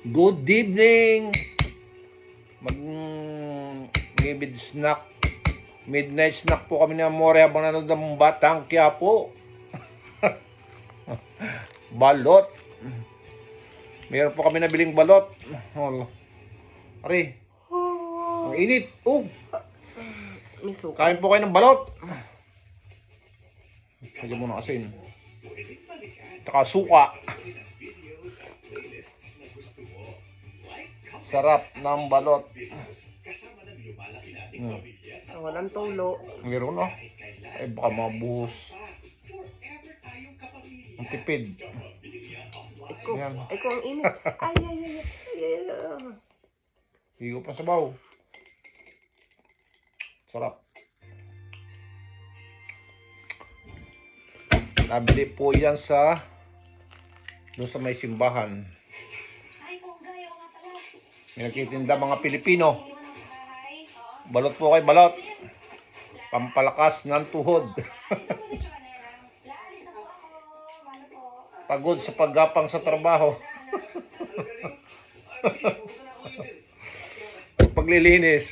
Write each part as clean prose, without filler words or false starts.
Good evening! Midnight snack po kami ni Amore habang nanonood ng Batang Quiapo. Balot. Meron po kami nabiling balot. Ari. Ang init. Kain po kayo ng balot. Lagyan mo ng asin. Tsaka suka. Sarap ng balot. Walang tulo. Meron no? Ay baka mabuhos. Ang tipid. Eko ang init. Ay. Higo pa sabaw. Sarap. Nabili po yan doon sa may simbahan. May nagtitinda mga Pilipino. Balot po kay balot. Pampalakas ng tuhod. Pagod sa paggapang sa trabaho. Paglilinis.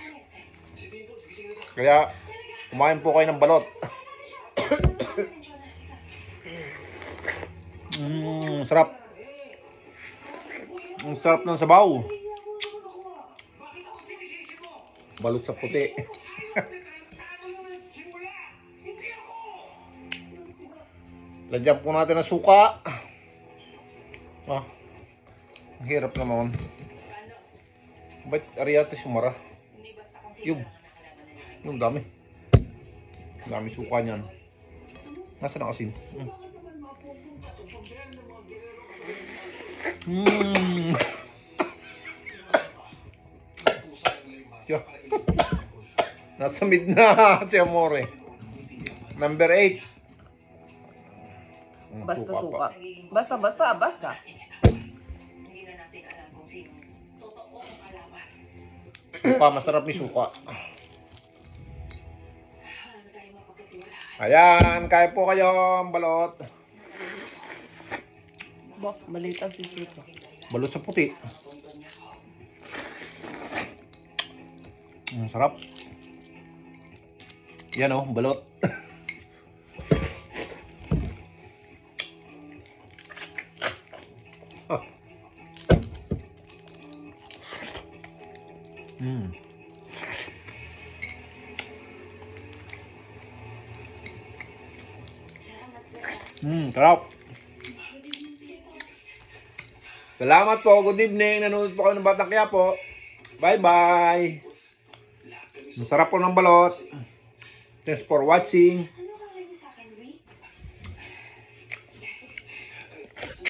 Kaya kumain po kayo ng balot. Sarap. Ang sarap ng sabaw. Balot sa puti. Lagyan po natin ng suka. Ang hirap naman. Ba't ariyates sumara? Yung dami. Dami suka niyan. Nasaan ang asin? Nasa mid na si Amore. Number 8. Basta suka. Basta. Suka, masarap ni suka. Ayan, kaya po kayo ang balot. Maliit ang sisito. Balot sa puti. Sarap. Yan o, balot. Sarap. Salamat po. Good evening. Nanonood po kayo ng Batang Quiapo. Bye-bye. Masarap po ng balot. Thanks for watching.